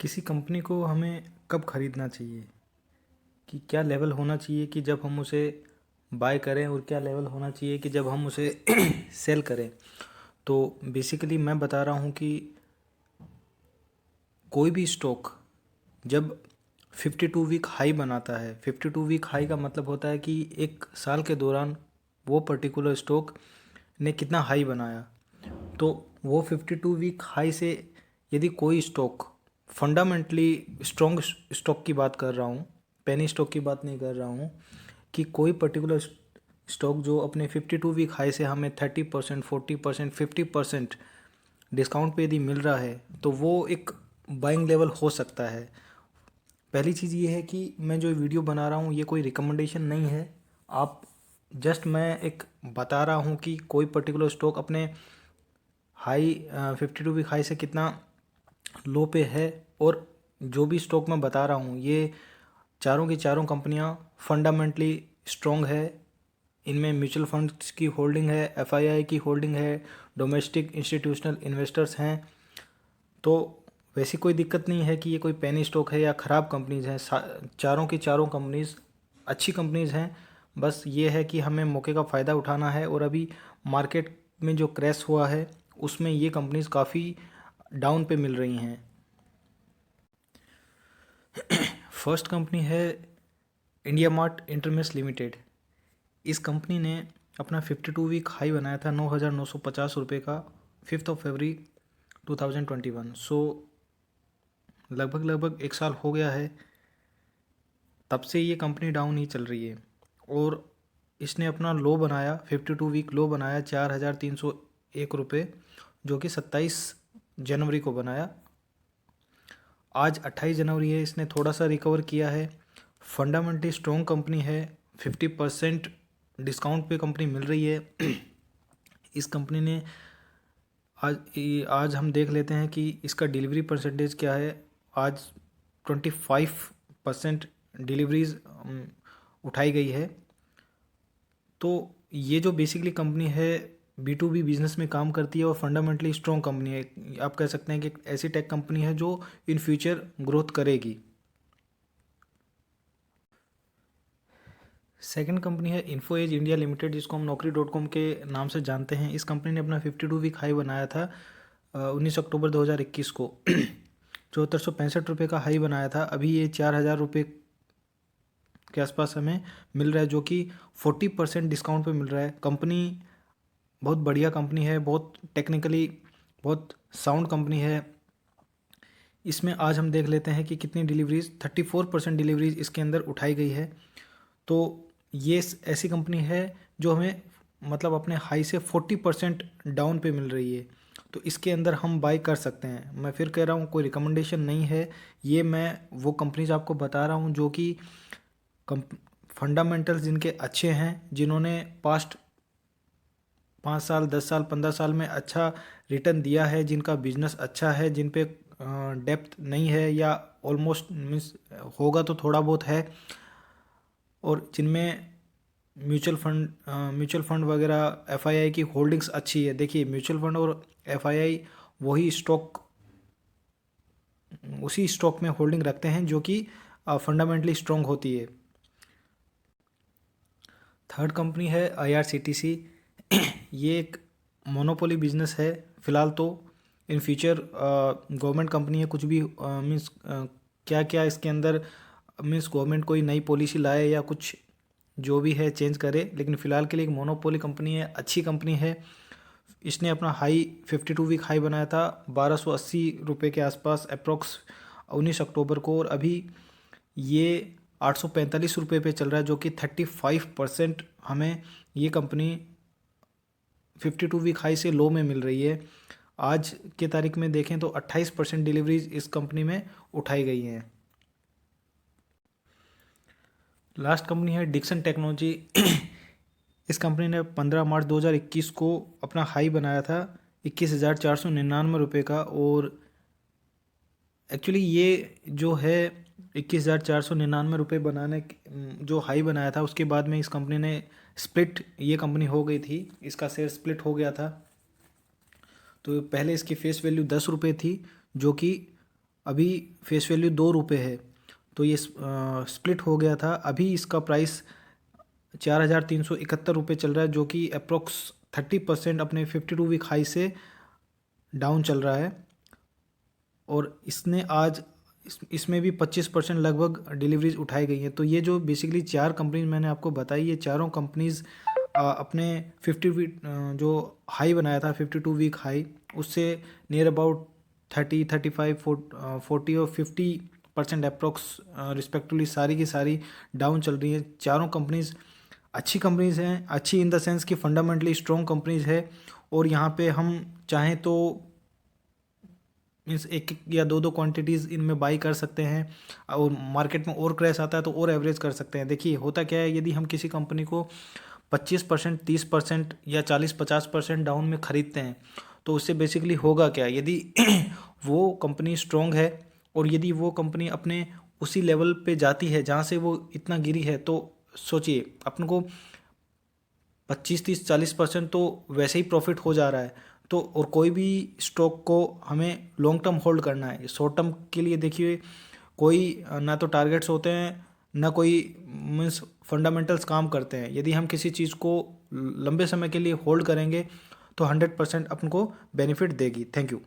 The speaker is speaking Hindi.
किसी कंपनी को हमें कब खरीदना चाहिए, कि क्या लेवल होना चाहिए कि जब हम उसे बाय करें और क्या लेवल होना चाहिए कि जब हम उसे सेल करें। तो बेसिकली मैं बता रहा हूँ कि कोई भी स्टॉक जब 52 वीक हाई बनाता है, 52 वीक हाई का मतलब होता है कि एक साल के दौरान वो पर्टिकुलर स्टॉक ने कितना हाई बनाया। तो वो 52 वीक हाई से यदि कोई स्टॉक फंडामेंटली स्ट्रॉन्ग स्टॉक की बात कर रहा हूँ, पेनी स्टॉक की बात नहीं कर रहा हूँ, कि कोई पर्टिकुलर स्टॉक जो अपने 52 वीक हाई से हमें 30%, 40%, 50% डिस्काउंट पे यदि मिल रहा है तो वो एक बाइंग लेवल हो सकता है। पहली चीज़ ये है कि मैं जो वीडियो बना रहा हूँ ये कोई रिकमेंडेशन नहीं है। आप जस्ट मैं एक बता रहा हूँ कि कोई पर्टिकुलर स्टॉक अपने हाई 52 वीक हाई से कितना लो पे है। और जो भी स्टॉक मैं बता रहा हूँ ये चारों की चारों कंपनियाँ फंडामेंटली स्ट्रॉन्ग है। इनमें म्यूचुअल फंड्स की होल्डिंग है, एफआईआई की होल्डिंग है, डोमेस्टिक इंस्टीट्यूशनल इन्वेस्टर्स हैं। तो वैसी कोई दिक्कत नहीं है कि ये कोई पेनी स्टॉक है या ख़राब कंपनीज़ हैं। चारों की चारों कंपनीज़ अच्छी कंपनीज़ हैं। बस ये है कि हमें मौके का फ़ायदा उठाना है। और अभी मार्केट में जो क्रैश हुआ है उसमें ये कंपनीज़ काफ़ी डाउन पे मिल रही हैं। फर्स्ट कंपनी है इंडिया मार्ट इंटरमेश लिमिटेड। इस कंपनी ने अपना 52 वीक हाई बनाया था 9,950 रुपये का 5 फरवरी 2021। सो लगभग एक साल हो गया है, तब से ये कंपनी डाउन ही चल रही है। और इसने अपना लो बनाया, 52 वीक लो बनाया 4,301 रुपये, जो कि 27 जनवरी को बनाया। आज 28 जनवरी है, इसने थोड़ा सा रिकवर किया है। फंडामेंटली स्ट्रॉन्ग कंपनी है, 50% डिस्काउंट पे कंपनी मिल रही है। इस कंपनी ने आज हम देख लेते हैं कि इसका डिलीवरी परसेंटेज क्या है। आज 25% डिलीवरीज उठाई गई है। तो ये जो बेसिकली कंपनी है B2B बिजनेस में काम करती है और फंडामेंटली स्ट्रॉन्ग कंपनी है। आप कह सकते हैं कि एक ऐसी टेक कंपनी है जो इन फ्यूचर ग्रोथ करेगी। सेकंड कंपनी है इन्फो एज इंडिया लिमिटेड, जिसको हम Naukri.com के नाम से जानते हैं। इस कंपनी ने अपना 52 वीक हाई बनाया था 19 अक्टूबर 2021 को। 7465 रुपये का हाई बनाया था। अभी ये 4,000 रुपये के आसपास हमें मिल रहा है, जो कि 40% डिस्काउंट पे मिल रहा है। कंपनी बहुत बढ़िया कंपनी है, बहुत टेक्निकली बहुत साउंड कंपनी है। इसमें आज हम देख लेते हैं कि कितनी डिलीवरीज, 34% डिलीवरीज इसके अंदर उठाई गई है। तो ये ऐसी कंपनी है जो हमें मतलब अपने हाई से 40% डाउन पे मिल रही है। तो इसके अंदर हम बाई कर सकते हैं। मैं फिर कह रहा हूँ कोई रिकमेंडेशन नहीं है, ये मैं वो कंपनीज आपको बता रहा हूँ जो कि फंडामेंटल्स जिनके अच्छे हैं, जिन्होंने पास्ट 5 साल 10 साल 15 साल में अच्छा रिटर्न दिया है, जिनका बिजनेस अच्छा है, जिन पे डेप्थ नहीं है या ऑलमोस्ट मीन्स होगा तो थोड़ा बहुत है, और जिनमें म्यूचुअल फंड वगैरह एफआईआई की होल्डिंग्स अच्छी है। देखिए म्यूचुअल फंड और एफआईआई वही स्टॉक उसी स्टॉक में होल्डिंग रखते हैं जो कि फंडामेंटली स्ट्रॉन्ग होती है। थर्ड कंपनी है IRCTC। ये एक मोनोपोली बिजनेस है फ़िलहाल तो। इन फ्यूचर गवर्नमेंट कंपनी है, कुछ भी मीन्स क्या क्या इसके अंदर मीन्स गवर्नमेंट कोई नई पॉलिसी लाए या कुछ जो भी है चेंज करे, लेकिन फ़िलहाल के लिए एक मोनोपोली कंपनी है, अच्छी कंपनी है। इसने अपना हाई 52 वीक हाई बनाया था 1,280 रुपये के आसपास अप्रोक्स 19 अक्टूबर को। और अभी ये 845 रुपये पे चल रहा है, जो कि 35% हमें ये कंपनी 52 वीक हाई से लो में मिल रही है। आज के तारीख में देखें तो 28% डिलीवरीज इस कंपनी में उठाई गई हैं। लास्ट कंपनी है डिक्सन टेक्नोलॉजी। इस कंपनी ने 15 मार्च 2021 को अपना हाई बनाया था 21,499 रुपये का। और एक्चुअली ये जो है 21,499 रुपये बनाने जो हाई बनाया था, उसके बाद में इस कंपनी ने स्प्लिट, ये कंपनी हो गई थी, इसका शेयर स्प्लिट हो गया था। तो पहले इसकी फेस वैल्यू 10 रुपये थी, जो कि अभी फेस वैल्यू 2 रुपये है, तो ये स्प्लिट हो गया था। अभी इसका प्राइस 4,371 रुपये चल रहा है, जो कि अप्रोक्स 30% अपने 52 वीक हाई से डाउन चल रहा है। और इसने आज इसमें भी 25% लगभग डिलीवरीज उठाई गई हैं। तो ये जो बेसिकली 4 कंपनीज मैंने आपको बताई, ये चारों कंपनीज अपने 50 वीक जो हाई बनाया था 52 वीक हाई, उससे नियर अबाउट 30, 35, 40 और 50% अप्रोक्स रिस्पेक्टिवली सारी की सारी डाउन चल रही है। चारों कंपनीज अच्छी कंपनीज हैं, अच्छी इन द सेंस कि फंडामेंटली स्ट्रॉन्ग कंपनीज है। और यहाँ पे हम चाहें तो मीन्स एक एक या दो दो क्वांटिटीज़ इनमें बाई कर सकते हैं, और मार्केट में और क्रैश आता है तो और एवरेज कर सकते हैं। देखिए होता क्या है, यदि हम किसी कंपनी को 25%, 30% या 40-50% डाउन में ख़रीदते हैं, तो उससे बेसिकली होगा क्या, यदि वो कंपनी स्ट्रॉन्ग है और यदि वो कंपनी अपने उसी लेवल पे जाती है जहाँ से वो इतना गिरी है, तो सोचिए अपन को 25, 30, 40% तो वैसे ही प्रॉफिट हो जा रहा है। तो और कोई भी स्टॉक को हमें लॉन्ग टर्म होल्ड करना है, शॉर्ट टर्म के लिए देखिए कोई ना तो टारगेट्स होते हैं, ना कोई मीन्स फंडामेंटल्स काम करते हैं। यदि हम किसी चीज़ को लंबे समय के लिए होल्ड करेंगे तो 100% अपन को बेनिफिट देगी। Thank you.